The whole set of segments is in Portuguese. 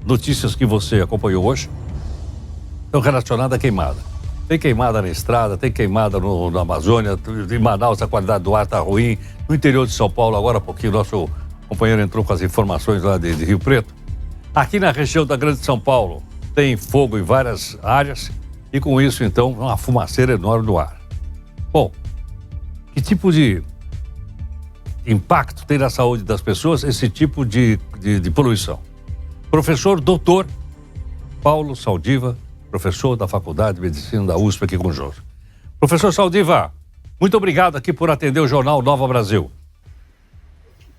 notícias que você acompanhou hoje estão relacionadas à queimada. Tem queimada na estrada, tem queimada na Amazônia, em Manaus a qualidade do ar está ruim, no interior de São Paulo, agora há pouquinho, nosso companheiro entrou com as informações lá de Rio Preto. Aqui na região da Grande São Paulo, tem fogo em várias áreas e com isso, então, uma fumaceira enorme no ar. Bom, que tipo de impacto tem na saúde das pessoas esse tipo de poluição? Professor doutor Paulo Saldiva, professor da Faculdade de Medicina da USP aqui conosco. Professor Saldiva, muito obrigado aqui por atender o Jornal Nova Brasil.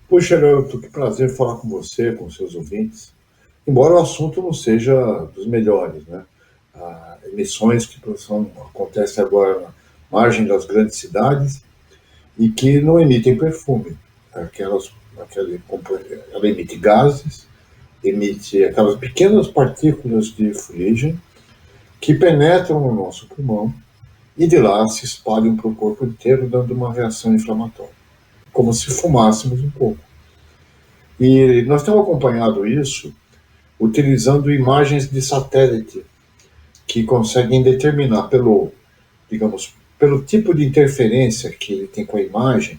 Puxa, Leandro, que prazer falar com você, com seus ouvintes. Embora o assunto não seja dos melhores, né? Emissões que acontecem agora na margem das grandes cidades e que não emitem perfume. Ela emite gases, emite aquelas pequenas partículas de fuligem que penetram no nosso pulmão e de lá se espalham para o corpo inteiro, dando uma reação inflamatória, como se fumássemos um pouco. E nós temos acompanhado isso utilizando imagens de satélite que conseguem determinar pelo tipo de interferência que ele tem com a imagem,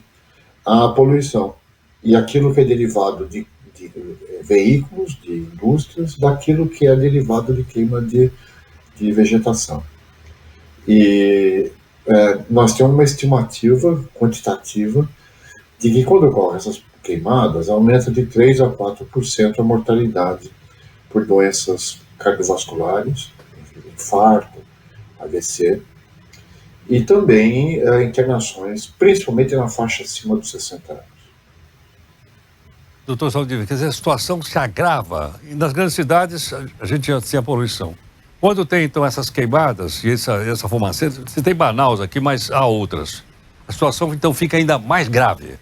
a poluição e aquilo que é derivado de veículos, de indústrias, daquilo que é derivado de queima de vegetação. E nós temos uma estimativa quantitativa de que quando ocorrem essas queimadas, aumenta de 3 a 4% a mortalidade por doenças cardiovasculares, infarto, AVC, e também internações, principalmente na faixa acima dos 60 anos. Doutor Saldiva, quer dizer, a situação se agrava. E nas grandes cidades, a gente já tem a poluição. Quando tem, então, essas queimadas e essa fumaceira, você tem Manaus aqui, mas há outras. A situação, então, fica ainda mais grave.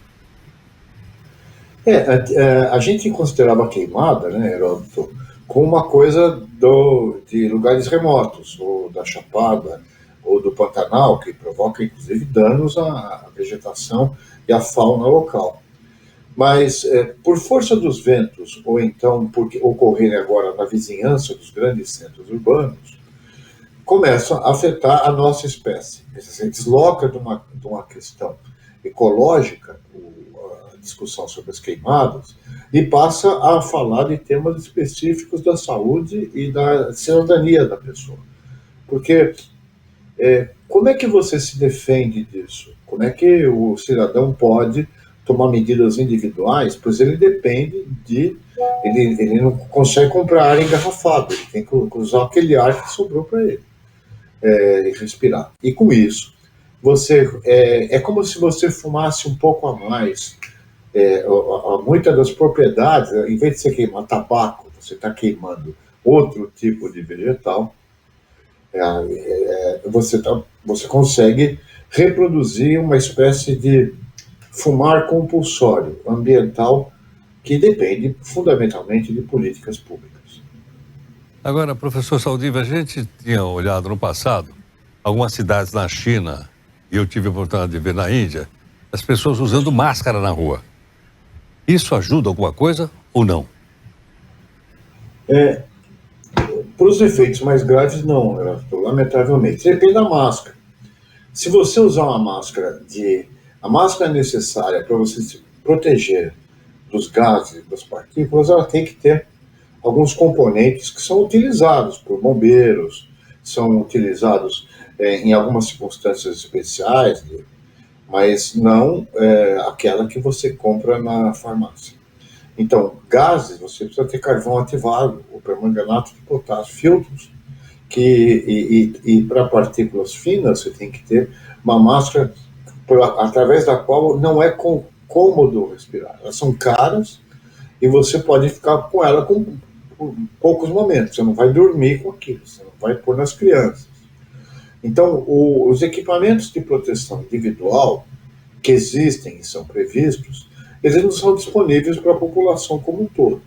A gente considerava a queimada, né, Heródoto, como uma coisa de lugares remotos, ou da Chapada, ou do Pantanal, que provoca, inclusive, danos à vegetação e à fauna local. Mas, por força dos ventos, ou então porque ocorrerem agora na vizinhança dos grandes centros urbanos, começam a afetar a nossa espécie. Se desloca de uma questão ecológica, a discussão sobre as queimadas, e passa a falar de temas específicos da saúde e da cidadania da pessoa. Porque como é que você se defende disso? Como é que o cidadão pode tomar medidas individuais? Pois ele depende ele não consegue comprar ar engarrafado, ele tem que usar aquele ar que sobrou para ele respirar. E com isso, é como se você fumasse um pouco a mais. Muitas das propriedades, em vez de você queimar tabaco, você está queimando outro tipo de vegetal. Você consegue reproduzir uma espécie de fumar compulsório ambiental que depende fundamentalmente de políticas públicas. Agora, professor Saldiva, a gente tinha olhado no passado algumas cidades na China, e eu tive a oportunidade de ver na Índia, as pessoas usando máscara na rua. Isso ajuda alguma coisa ou não? Para os efeitos mais graves, não, lamentavelmente. Depende da máscara. Se você usar uma máscara a máscara necessária para você se proteger dos gases e das partículas, ela tem que ter alguns componentes que são utilizados por bombeiros, são utilizados em algumas circunstâncias especiais, mas não aquela que você compra na farmácia. Então, gases, você precisa ter carvão ativado, ou permanganato de potássio, filtros, e para partículas finas você tem que ter uma máscara através da qual não é cômodo respirar. Elas são caras e você pode ficar com ela por poucos momentos. Você não vai dormir com aquilo, você não vai pôr nas crianças. Então, os equipamentos de proteção individual que existem e são previstos, eles não são disponíveis para a população como um todo.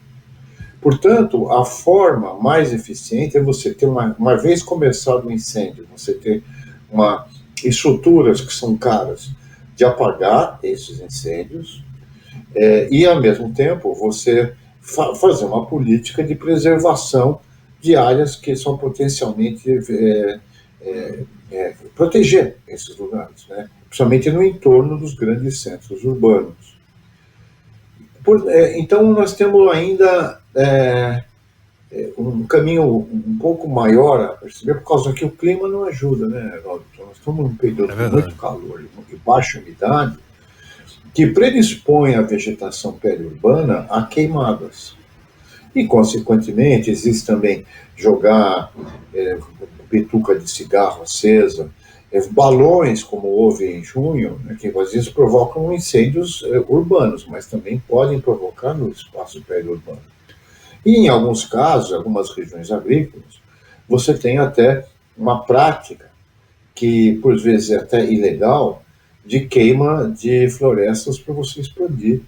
Portanto, a forma mais eficiente é você ter, uma vez começado o incêndio, você ter estruturas que são caras de apagar esses incêndios e, ao mesmo tempo, você fazer uma política de preservação de áreas que são potencialmente proteger esses lugares, né? Principalmente no entorno dos grandes centros urbanos. Então, nós temos ainda um caminho um pouco maior a perceber, por causa que o clima não ajuda, né, Robson? Nós estamos num período de muito calor e baixa umidade, que predispõe a vegetação periurbana a queimadas. E, consequentemente, existe também jogar bituca de cigarro acesa, balões, como houve em junho, né, que às vezes provocam incêndios urbanos, mas também podem provocar no espaço periurbano. E, em alguns casos, algumas regiões agrícolas, você tem até uma prática que, por vezes, é até ilegal, de queima de florestas para você expandir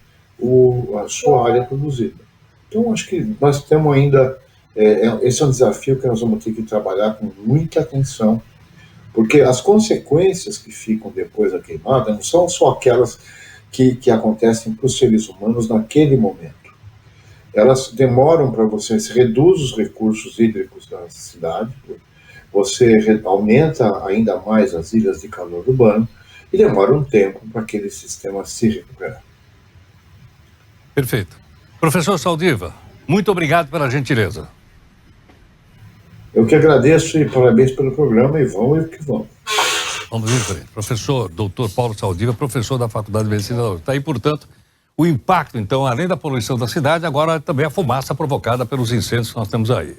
a sua área produzida. Então, acho que nós temos ainda... esse é um desafio que nós vamos ter que trabalhar com muita atenção, porque as consequências que ficam depois da queimada não são só aquelas que acontecem para os seres humanos naquele momento. Elas demoram para você reduz os recursos hídricos da cidade, você aumenta ainda mais as ilhas de calor urbano e demora um tempo para aquele sistema se recuperar. Perfeito. Professor Saldiva, muito obrigado pela gentileza. Eu que agradeço e parabéns pelo programa e vamos que vamos. Vamos em frente. Professor Dr. Paulo Saldiva, professor da Faculdade de Medicina da UFRJ. Está aí, portanto, o impacto, então, além da poluição da cidade, agora também a fumaça provocada pelos incêndios que nós temos aí.